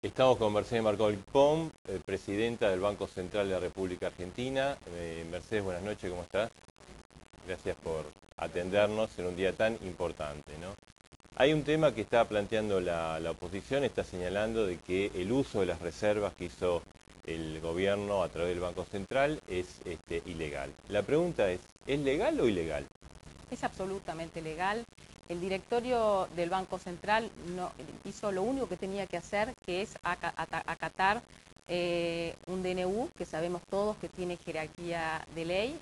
Estamos con Mercedes Marcol-Pom, presidenta del Banco Central de la República Argentina. Mercedes, buenas noches, ¿cómo estás? Gracias por atendernos en un día tan importante, ¿no? Hay un tema que está planteando la oposición, está señalando de que el uso de las reservas que hizo el gobierno a través del Banco Central es ilegal. La pregunta ¿es legal o ilegal? Es absolutamente legal. El directorio del Banco Central hizo lo único que tenía que hacer, que es acatar un DNU, que sabemos todos que tiene jerarquía de ley,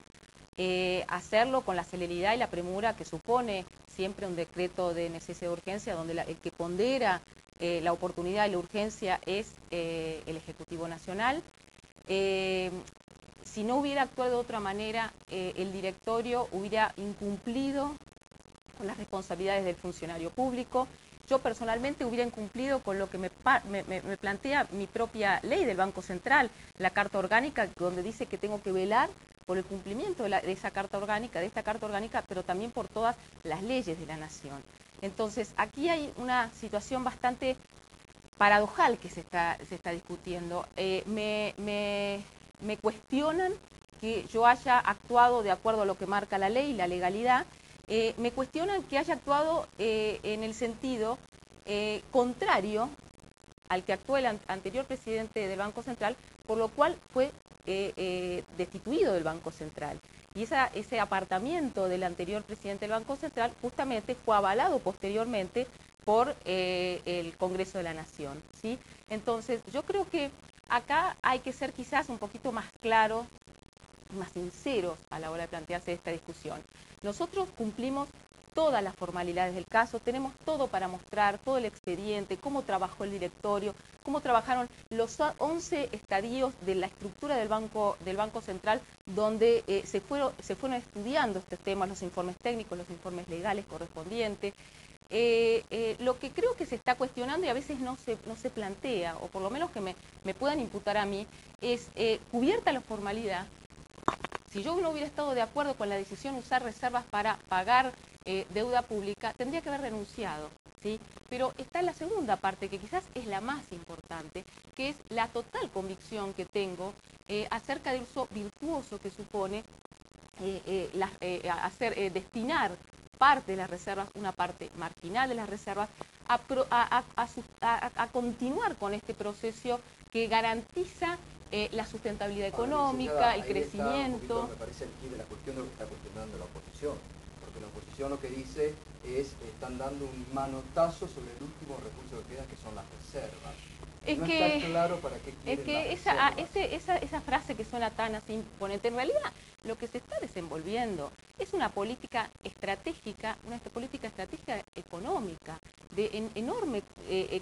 hacerlo con la celeridad y la premura que supone siempre un decreto de necesidad de urgencia, donde el que pondera la oportunidad y la urgencia es el Ejecutivo Nacional. Si no hubiera actuado de otra manera, el directorio hubiera incumplido con las responsabilidades del funcionario público. Yo personalmente hubiera incumplido con lo que me plantea mi propia ley del Banco Central, la Carta Orgánica, donde dice que tengo que velar por el cumplimiento de esta Carta Orgánica, pero también por todas las leyes de la Nación. Entonces, aquí hay una situación bastante paradojal que se está discutiendo. Me cuestionan que yo haya actuado de acuerdo a lo que marca la ley, la legalidad. Me cuestionan que haya actuado en el sentido contrario al que actuó el anterior presidente del Banco Central, por lo cual fue destituido del Banco Central. Y ese apartamiento del anterior presidente del Banco Central justamente fue avalado posteriormente por el Congreso de la Nación, ¿sí? Entonces, yo creo que acá hay que ser quizás un poquito más claros, más sinceros a la hora de plantearse esta discusión. Nosotros cumplimos todas las formalidades del caso, tenemos todo para mostrar, todo el expediente, cómo trabajó el directorio, cómo trabajaron los 11 estadios de la estructura del Banco Central, donde se fueron estudiando estos temas, los informes técnicos, los informes legales correspondientes. Lo que creo que se está cuestionando y a veces no se plantea, o por lo menos que me puedan imputar a mí, es cubierta la formalidad. Si yo no hubiera estado de acuerdo con la decisión de usar reservas para pagar deuda pública, tendría que haber renunciado, ¿sí? Pero está la segunda parte, que quizás es la más importante, que es la total convicción que tengo acerca del uso virtuoso que supone destinar parte de las reservas, una parte marginal de las reservas, a continuar con este proceso que garantiza la sustentabilidad económica, el crecimiento. Me parece el quid de la cuestión de lo que está cuestionando la oposición, porque la oposición lo que dice es que están dando un manotazo sobre el último recurso que queda, que son las reservas. Es no que, está claro para qué quieren esa frase que suena tan así imponente, en realidad lo que se está desenvolviendo es una política estratégica económica, de enorme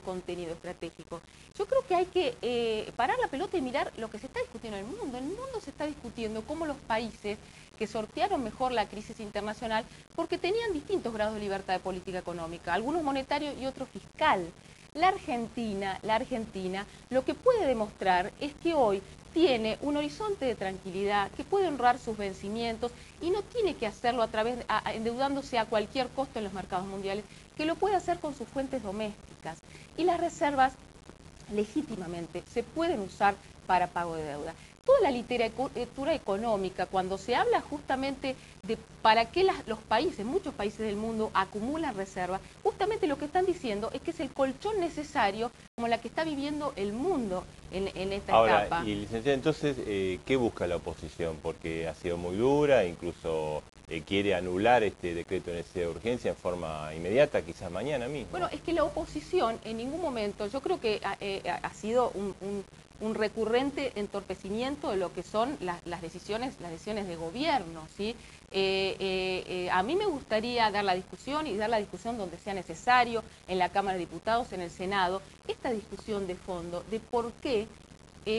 contenido estratégico. Yo creo que hay que parar la pelota y mirar lo que se está discutiendo en el mundo. En el mundo se está discutiendo cómo los países que sortearon mejor la crisis internacional, porque tenían distintos grados de libertad de política económica, algunos monetarios y otros fiscal. La Argentina, lo que puede demostrar es que hoy tiene un horizonte de tranquilidad, que puede honrar sus vencimientos y no tiene que hacerlo endeudándose a cualquier costo en los mercados mundiales, que lo puede hacer con sus fuentes domésticas. Y las reservas legítimamente se pueden usar para pago de deuda. Toda la literatura económica, cuando se habla justamente de para qué los países, muchos países del mundo acumulan reservas, justamente lo que están diciendo es que es el colchón necesario como la que está viviendo el mundo en esta etapa. Ahora, y licenciada, entonces, ¿qué busca la oposición? Porque ha sido muy dura, incluso quiere anular este decreto de necesidad de urgencia en forma inmediata, quizás mañana mismo. Bueno, es que la oposición en ningún momento, yo creo que ha sido un recurrente entorpecimiento de lo que son las decisiones de gobierno, ¿sí? A mí me gustaría dar la discusión donde sea necesario, en la Cámara de Diputados, en el Senado, esta discusión de fondo de por qué,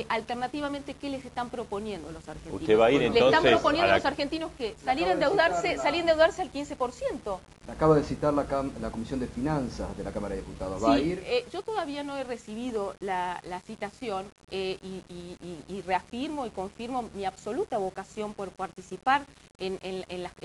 alternativamente, ¿qué les están proponiendo los argentinos? ¿Usted va a ir entonces? Le están proponiendo a los argentinos que salir a endeudarse al 15%. Acaba de citar la Comisión de Finanzas de la Cámara de Diputados. ¿Va a ir? Yo todavía no he recibido la citación y reafirmo y confirmo mi absoluta vocación por participar en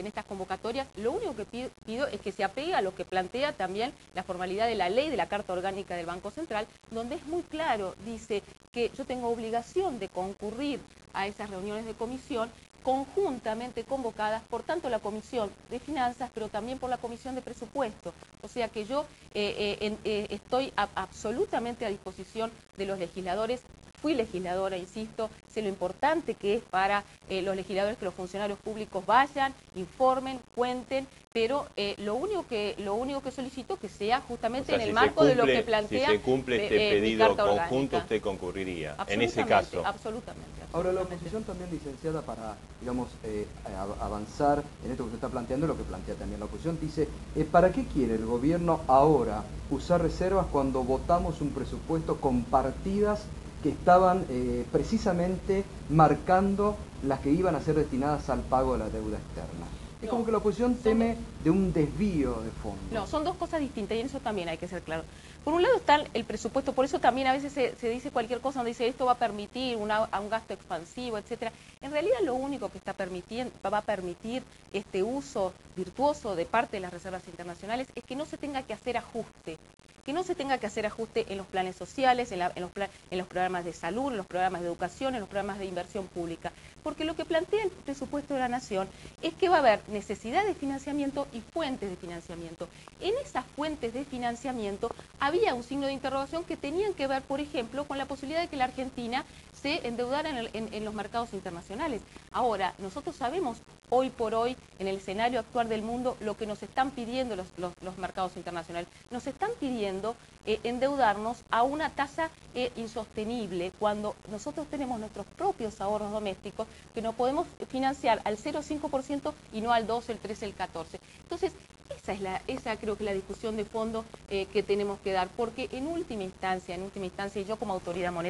estas convocatorias. Lo único que pido es que se apegue a lo que plantea también la formalidad de la ley de la Carta Orgánica del Banco Central, donde es muy claro, dice que yo tengo obligación de concurrir a esas reuniones de comisión conjuntamente convocadas por tanto la Comisión de Finanzas, pero también por la Comisión de Presupuesto. O sea que yo estoy absolutamente a disposición de los legisladores. Fui legisladora, insisto, sé lo importante que es para los legisladores que los funcionarios públicos vayan, informen, cuenten, pero lo único que solicito que sea justamente en el marco de lo que plantea. Si se cumple este pedido conjunto, usted concurriría en ese caso. Absolutamente. Ahora, la oposición también, licenciada, para, digamos, avanzar en esto que usted está planteando, lo que plantea también la oposición, dice, ¿para qué quiere el gobierno ahora usar reservas cuando votamos un presupuesto con partidas que estaban precisamente marcando las que iban a ser destinadas al pago de la deuda externa? Es como que la oposición teme de un desvío de fondos. No, son dos cosas distintas y en eso también hay que ser claro. Por un lado está el presupuesto, por eso también a veces se dice cualquier cosa donde dice esto va a permitir un gasto expansivo, etcétera. En realidad lo único que va a permitir este uso virtuoso de parte de las reservas internacionales es que no se tenga que hacer ajuste. Que no se tenga que hacer ajuste en los planes sociales, en los programas de salud, en los programas de educación, en los programas de inversión pública. Porque lo que plantea el presupuesto de la Nación es que va a haber necesidad de financiamiento y fuentes de financiamiento. En esas fuentes de financiamiento había un signo de interrogación que tenían que ver, por ejemplo, con la posibilidad de que la Argentina se endeudara en los mercados internacionales. Ahora, nosotros sabemos hoy por hoy, en el escenario actual del mundo, lo que nos están pidiendo los mercados internacionales. Nos están pidiendo endeudarnos a una tasa insostenible cuando nosotros tenemos nuestros propios ahorros domésticos que no podemos financiar al 0,5% y no al 12, el 13, el 14. Entonces, esa creo que es la discusión de fondo que tenemos que dar, porque en última instancia, y yo como autoridad monetaria,